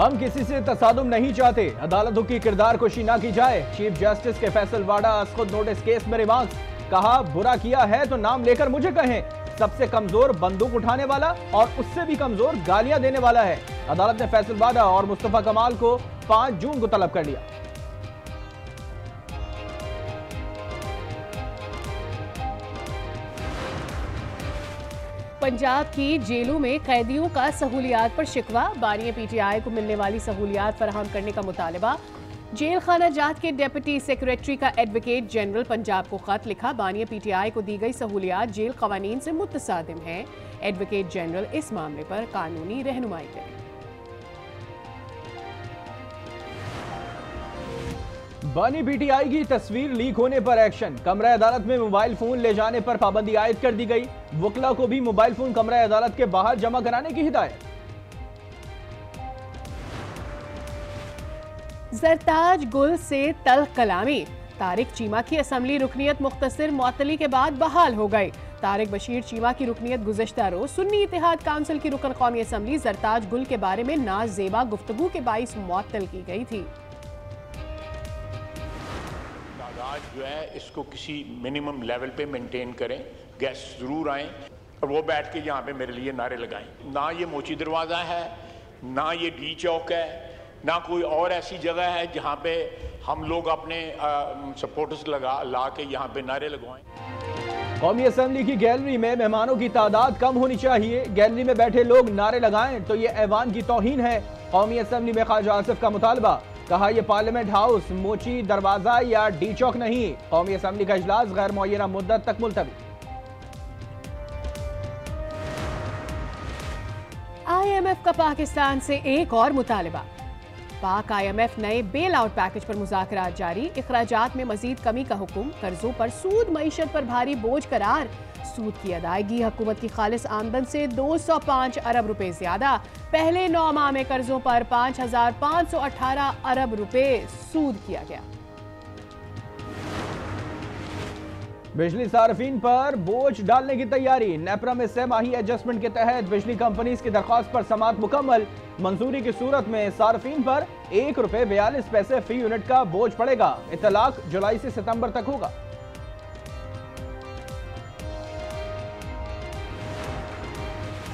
हम किसी से तसादुम नहीं चाहते, अदालतों की किरदार कुशी ना की जाए। चीफ जस्टिस के फैसल वाडा खुद नोटिस केस में रिमार्क्स, कहा बुरा किया है तो नाम लेकर मुझे कहें। सबसे कमजोर बंदूक उठाने वाला और उससे भी कमजोर गालियां देने वाला है। अदालत ने फैसल वाडा और मुस्तफा कमाल को 5 जून को तलब कर लिया। पंजाब की जेलों में कैदियों का सहूलियात पर शिकवा, बानिया पीटीआई को मिलने वाली सहूलियात फराहम करने का मुतालबा। जेल खाना जात के डिप्टी सेक्रेटरी का एडवोकेट जनरल पंजाब को खत लिखा, बानिया पीटीआई को दी गई सहूलियात जेल कवानीन से मुतसादिम है। एडवोकेट जनरल इस मामले पर कानूनी रहनुमाई करें। बानी पीटीआई की तस्वीर लीक होने पर एक्शन, कमरा अदालत में मोबाइल फोन ले जाने पर पाबंदी आयद कर दी गई। वकला को भी मोबाइल फोन कमरा अदालत के बाहर जमा कराने की हिदायत। जरताज गुल से तल्ख कलामी, तारिक चीमा की असम्बली रुकनीत मुख्तसर मुअत्तली के बाद बहाल हो गई। तारिक बशीर चीमा की रुकनीत गुज़श्ता रोज सुन्नी इत्तेहाद काउंसिल की रुकन कौमी असम्बली जरताज गुल के बारे में नाजेबा गुफ्तगू के बाइस मुअत्तल की गई थी। आज जो है इसको किसी मिनिमम लेवल पे मेंटेन करें, गेस्ट जरूर आएं और वो बैठ के यहाँ पे मेरे लिए नारे लगाएं। ना ये मोची दरवाज़ा है, ना ये डी चौक है, ना कोई और ऐसी जगह है जहाँ पे हम लोग अपने सपोर्टर्स ला के यहाँ पे नारे लगवाएं। कौमी असम्बली की गैलरी में मेहमानों की तादाद कम होनी चाहिए। गैलरी में बैठे लोग नारे लगाएं तो ये ऐवान की तौहीन है। कौमी असम्बली में ख्वाजा आसिफ का मुतालबा, कहा यह पार्लियामेंट हाउस मोची दरवाजा या डी चौक नहीं। कौमी असम्बली का इजलास गैर मुअय्यना मुद्दत तक मुलतवी। IMF का पाकिस्तान से एक और मुतालबा, पाक IMF नए बेल आउट पैकेज पर मुज़ाकरात जारी। इखराजात में मजीद कमी का हुक्म, कर्जों पर सूद मईशत पर भारी बोझ करार। सूद की अदायगी हुकूमत की खालिस आमदन से 205 अरब रुपए ज्यादा। पहले 9 माह में कर्जों पर 5,518 अरब रुपए सूद किया गया। बिजली सार्फिन पर बोझ डालने की तैयारी, नेपरा में सहमाही एडजस्टमेंट के तहत बिजली कंपनीज की दरख्वास्त पर समाअत मुकम्मल। मंजूरी की सूरत में सार्फिन पर ₹1.42 फी यूनिट का बोझ पड़ेगा। इतलाक जुलाई से सितंबर तक होगा।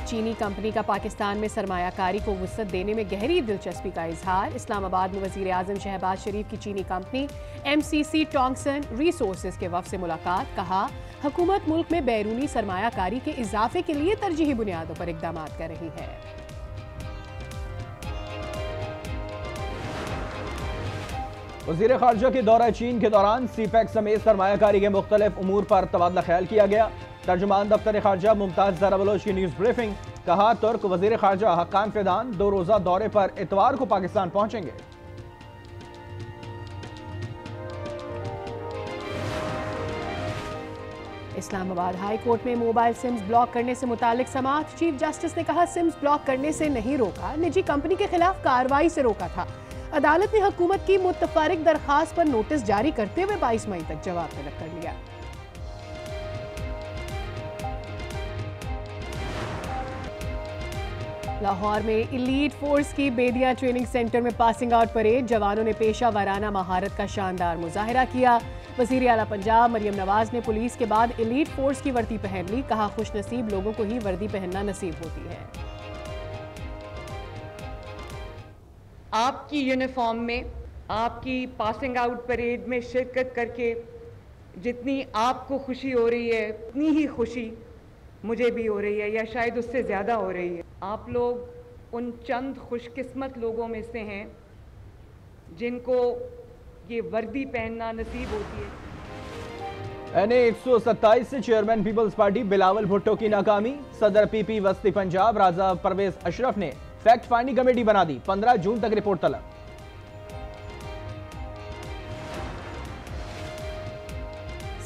चीनी कंपनी का पाकिस्तान में सरमायाकारी को वुसअत देने में गहरी दिलचस्पी का इजहार। इस्लामाबाद में वजीर आजम शहबाज शरीफ की चीनी कंपनी MCC टॉन्गसन रिसोर्सेज के वफ़द से मुलाकात, कहा हुकूमत मुल्क में बैरूनी सरमायाकारी के इजाफे के लिए तरजीही बुनियादों पर इकदाम कर रही है। वज़ीर ख़ारजा के दौरा चीन के दौरान CPEC समेत सरमायाकारी के मुख्तलिफ उमूर पर तबादला ख्याल किया गया। तर्जुमान दफ्तर ख़ारजा मुमताज़ ज़रा बलोच की न्यूज़ ब्रीफिंग, कहा तुर्क वज़ीर ख़ारजा हक्कान फ़िदान 2 रोज़ा दौरे पर इतवार को पाकिस्तान पहुंचेंगे। इस्लामाबाद हाई कोर्ट में मोबाइल सिम्स ब्लॉक करने से मुतालिक समाअत, चीफ जस्टिस ने कहा सिम्स ब्लॉक करने से नहीं रोका, निजी कंपनी के खिलाफ कार्रवाई से रोका था। अदालत ने हुकूमत की मुतफरिक दरखास्त पर नोटिस जारी करते हुए 22 मई तक जवाब तलब कर लिया। लाहौर में इलीट फोर्स की बेदिया ट्रेनिंग सेंटर में पासिंग आउट परेड, जवानों ने पेशा वाराना महारत का शानदार मुजाहिरा किया। वज़ीर आला पंजाब मरियम नवाज ने पुलिस के बाद इलीट फोर्स की वर्दी पहन ली, कहा खुशनसीब लोगों को ही वर्दी पहनना नसीब होती है। आपकी यूनिफॉर्म में आपकी पासिंग आउट परेड में शिरकत करके जितनी आपको खुशी हो रही है उतनी ही खुशी मुझे भी हो रही है, या शायद उससे ज़्यादा हो रही है। आप लोग उन चंद खुशकिस्मत लोगों में से हैं जिनको ये वर्दी पहनना नसीब होती है। NA 127 से chairman Peoples Party Bilawal Bhutto की नाकामी, सदर PP वस्ती पंजाब राजा परवेज अशरफ ने फैक्ट फाइंडिंग कमेटी बना दी, 15 जून तक रिपोर्ट तलब।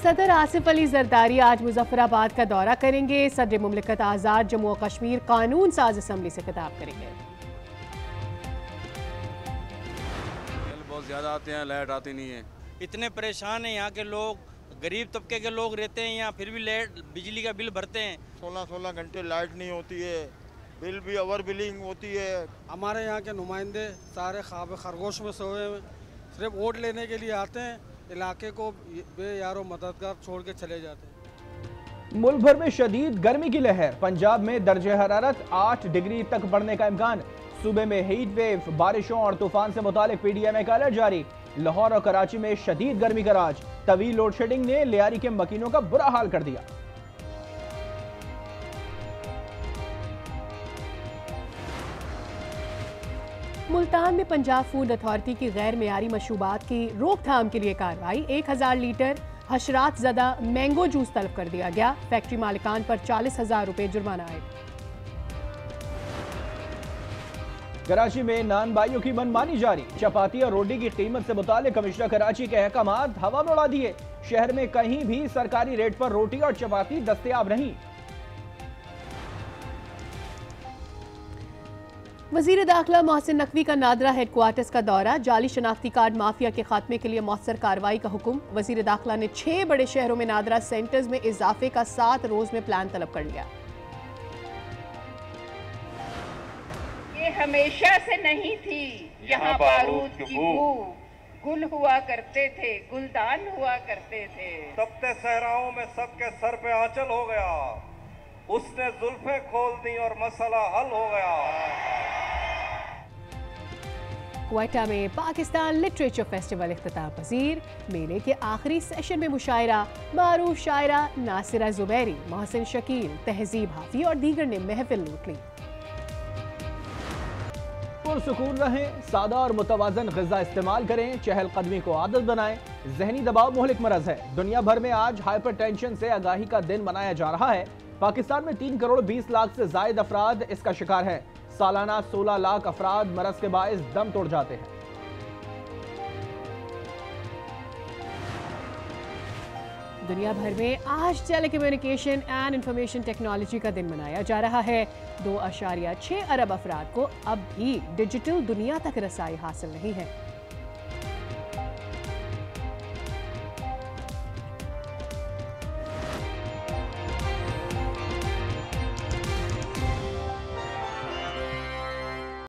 सदर आसिफ अली जरदारी आज मुजफ्फराबाद का दौरा करेंगे। सदर मुमलिकत आज़ाद जम्मू और कश्मीर कानून साज असम्बली से खिताब करेंगे। बहुत ज़्यादा आते हैं, लाइट आती नहीं है। इतने परेशान हैं यहाँ के लोग, गरीब तबके के लोग रहते हैं यहाँ, फिर भी बिजली का बिल भरते हैं। 16-16 घंटे लाइट नहीं होती है, बिल भी ओवर बिलिंग होती है। हमारे यहाँ के नुमाइंदे सारे ख्वाब खरगोश में सोए हुए, सिर्फ वोट लेने के लिए आते हैं, इलाके को बेयारो मददगार छोड़ के चले जाते हैं। मुल्क भर में शदीद गर्मी की लहर, पंजाब में दर्जे हरारत 8 डिग्री तक बढ़ने का इम्कान। सूबे में हीट वेव, बारिशों और तूफान से मुतालिक PDMA का अलर्ट जारी। लाहौर और कराची में शदीद गर्मी का राज, तवील लोड शेडिंग ने लियारी के मकीनों का बुरा हाल कर दिया। मुल्तान में पंजाब फूड अथॉरिटी की गैर मेयारी मशरूबात की रोकथाम के लिए कार्रवाई। 1000 लीटर हशरात ज़दा मैंगो जूस तलब कर दिया गया। फैक्ट्री मालिकान पर 40,000 रुपए जुर्माना आए। कराची में नान बाइयों की मनमानी जारी, चपाती और रोटी की कीमत से मुतालिक कमिश्नर कराची के अहकामात हवा में उड़ा दिए। शहर में कहीं भी सरकारी रेट पर रोटी और चपाती दस्तयाब नहीं। वजीर दाखिला मोहसिन नकवी का नादरा हेडक्वार्टर्स का दौरा, जाली शनाख्ती कार्ड माफिया के खात्मे के लिए मौसर कार्रवाई का हुक्म। वजीर दाखिला ने 6 बड़े शहरों में नादरा सेंटर्स में इजाफे का 7 रोज में प्लान तलब कर लिया। ये हमेशा से नहीं थी यहाँ बारूद की बू, गुल हुआ करते थे, गुलदान हुआ करते थे। तपते सहराओं में सबके सर पे आंचल हो गया, उसने जुल्फे खोल दी और मसला हल हो गया। क्वेटा में पाकिस्तान लिटरेचर फेस्टिवल इख्तिताम पजीर। मेले के आखिरी सेशन में मुशायरा, मारूफ शायरा नासिरा जुबैरी, मोहसिन शकील, तहजीब हाफी और दीगर ने महफिल लूट ली। पुरसुकून रहें, सादा और मुतवाजन ग़िज़ा इस्तेमाल करें, चहलकदमी को आदत बनाएं। जहनी दबाव मुहलिक मरज है। दुनिया भर में आज हाइपरटेंशन से आगाही का दिन मनाया जा रहा है। पाकिस्तान में 3 करोड़ 20 लाख से जायद अफराद इसका शिकार हैं। सालाना 16 लाख अफराद मरज के बाइस दम तोड़ जाते हैं। दुनिया भर में आज टेलीकम्युनिकेशन एंड इंफॉर्मेशन टेक्नोलॉजी का दिन मनाया जा रहा है। 2.6 अरब अफराद को अब भी डिजिटल दुनिया तक रसाई हासिल नहीं है।